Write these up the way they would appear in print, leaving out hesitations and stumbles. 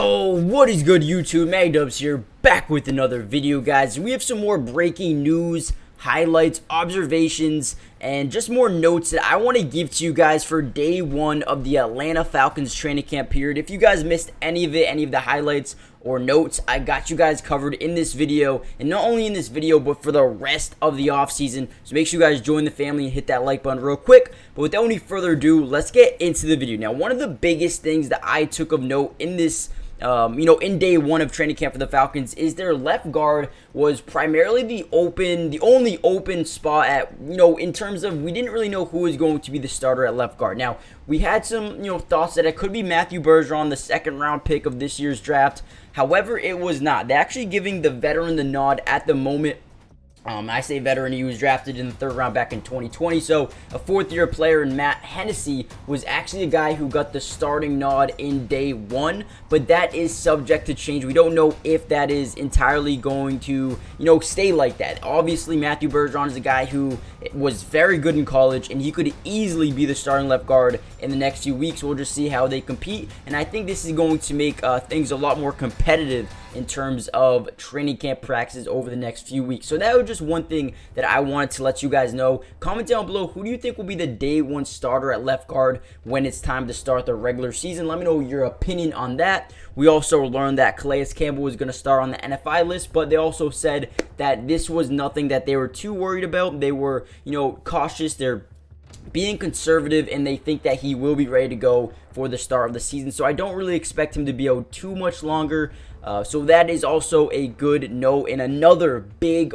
Yo, what is good YouTube? Magdubs here, back with another video, guys. We have some more breaking news, highlights, observations, and just more notes that I want to give to you guys for day one of the Atlanta Falcons training camp period. If you guys missed any of it, any of the highlights or notes, I got you guys covered in this video, and not only in this video, but for the rest of the offseason. So make sure you guys join the family and hit that like button real quick. But without any further ado, let's get into the video. Now, one of the biggest things that I took of note in this in day one of training camp for the Falcons is their left guard was primarily the only open spot at, in terms of we didn't really know who was going to be the starter at left guard. Now, we had some, thoughts that it could be Matthew Bergeron, the second round pick of this year's draft. However, it was not. They're actually giving the veteran the nod at the moment. I say veteran, he was drafted in the third round back in 2020, so a fourth-year player in Matt Hennessy was actually a guy who got the starting nod in day one, but that is subject to change. We don't know if that is entirely going to, stay like that. Obviously, Matthew Bergeron is a guy who was very good in college, and he could easily be the starting left guard in the next few weeks. We'll just see how they compete, and I think this is going to make things a lot more competitive in terms of training camp practices over the next few weeks. So that was just one thing that I wanted to let you guys know. Comment down below, who do you think will be the day one starter at left guard when it's time to start the regular season? Let me know your opinion on that. We also learned that Calais Campbell was going to start on the NFI list, but they also said that this was nothing that they were too worried about. They were, cautious. They're being conservative, and they think that he will be ready to go for the start of the season. So I don't really expect him to be out too much longer. So that is also a good note. And another big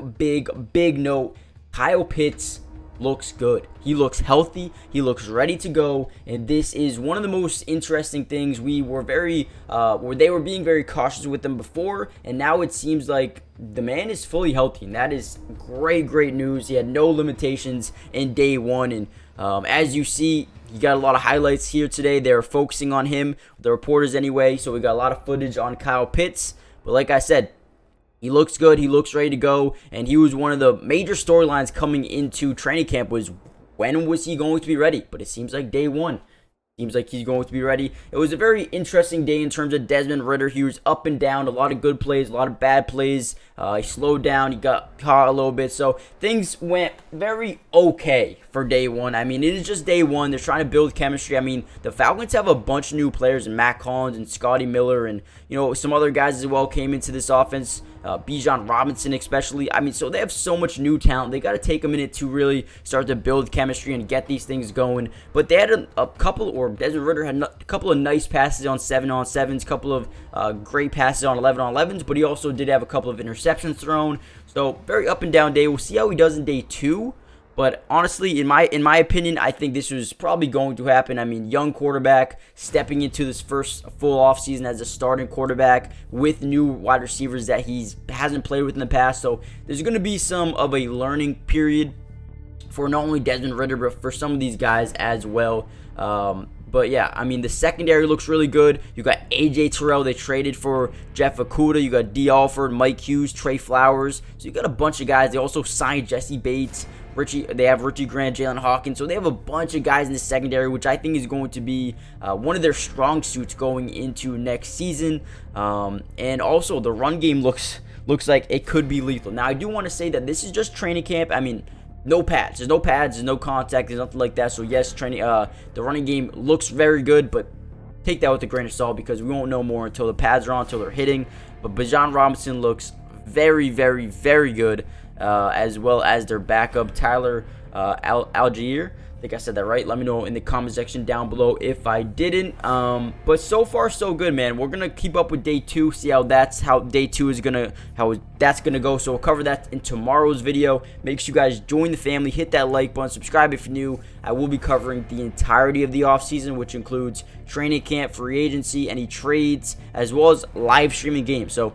note, Kyle Pitts looks good. He looks healthy. He looks ready to go. And this is one of the most interesting things. We were they were being very cautious with him before, and now it seems like the man is fully healthy, and that is great news. He had no limitations in day one, and as you see, you got a lot of highlights here today. They're focusing on him, the reporters anyway, so we got a lot of footage on Kyle Pitts. But like I said, he looks good. He looks ready to go, and he was one of the major storylines coming into training camp was when was he going to be ready? But it seems like day one. Seems like he's going to be ready. It was a very interesting day in terms of Desmond Ridder. He was up and down, a lot of good plays, a lot of bad plays. He slowed down. He got caught a little bit. So things went very okay for day one. I mean, it is just day one. They're trying to build chemistry. I mean, the Falcons have a bunch of new players, and Matt Collins and Scotty Miller and, some other guys as well came into this offense. Bijan Robinson especially. I mean, so they have so much new talent. They got to take a minute to really start to build chemistry and get these things going. But they had a couple, or Desmond Ridder had a couple of nice passes on 7-on-7s, couple of great passes on 11-on-11s, but he also did have a couple of interceptions thrown. So very up and down day. We'll see how he does in day two. But honestly, in my opinion, I think this was probably going to happen. I mean, young quarterback stepping into this first full offseason as a starting quarterback with new wide receivers that he hasn't played with in the past. So there's going to be some of a learning period for not only Desmond Ridder, but for some of these guys as well. But yeah, I mean, the secondary looks really good. You got A.J. Terrell. They traded for Jeff Okudah. You got D. Alford, Mike Hughes, Trey Flowers. So you got a bunch of guys. They also signed Jesse Bates. They have Richie Grant, Jalen Hawkins. So they have a bunch of guys in the secondary, which I think is going to be one of their strong suits going into next season. And also, the run game looks like it could be lethal. Now, I do want to say that this is just training camp. I mean, no pads. There's no pads. There's no contact. There's nothing like that. So, yes, the running game looks very good, but take that with a grain of salt because we won't know more until the pads are on, until they're hitting. But Bijan Robinson looks very good. As well as their backup, Tyler Algier. I think I said that right. Let me know in the comment section down below if I didn't. But so far, so good, man. We're gonna keep up with day two, see how day two is gonna go. So we'll cover that in tomorrow's video. Make sure you guys join the family, hit that like button, subscribe if you're new. I will be covering the entirety of the offseason, which includes training camp, free agency, any trades, as well as live streaming games. So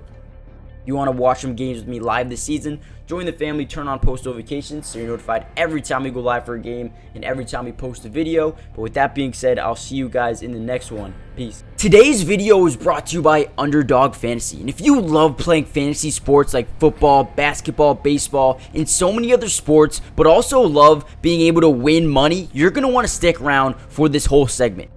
you want to watch some games with me live this season, join the family, turn on post notifications so you're notified every time we go live for a game and every time we post a video. But with that being said, I'll see you guys in the next one. Peace. Today's video is brought to you by Underdog Fantasy. And if you love playing fantasy sports like football, basketball, baseball, and so many other sports, but also love being able to win money, you're going to want to stick around for this whole segment.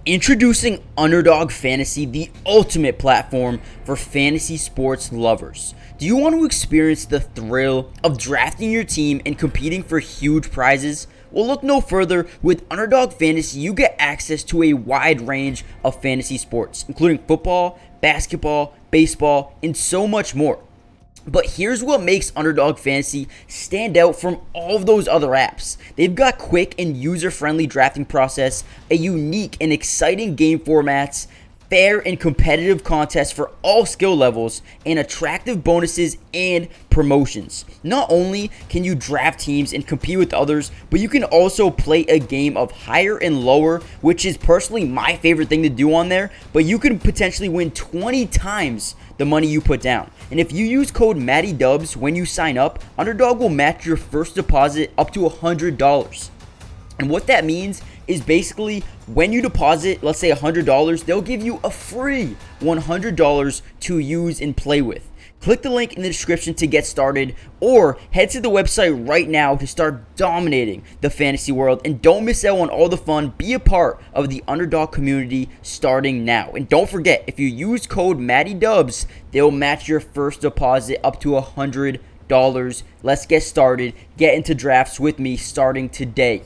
Introducing Underdog Fantasy, the ultimate platform for fantasy sports lovers. Do you want to experience the thrill of drafting your team and competing for huge prizes? Well, look no further. With Underdog Fantasy, you get access to a wide range of fantasy sports, including football, basketball, baseball, and so much more. But here's what makes Underdog Fantasy stand out from all of those other apps. They've got quick and user-friendly drafting process, a unique and exciting game formats, fair and competitive contests for all skill levels, and attractive bonuses and promotions. Not only can you draft teams and compete with others, but you can also play a game of higher and lower, which is personally my favorite thing to do on there, but you can potentially win 20 times the money you put down. And if you use code MattyDubs when you sign up, Underdog will match your first deposit up to $100. And what that means is basically when you deposit, let's say $100, they'll give you a free $100 to use and play with. Click the link in the description to get started, or head to the website right now to start dominating the fantasy world. And don't miss out on all the fun. Be a part of the Underdog community starting now. And don't forget, if you use code MattyDubs, they'll match your first deposit up to $100. Let's get started. Get into drafts with me starting today.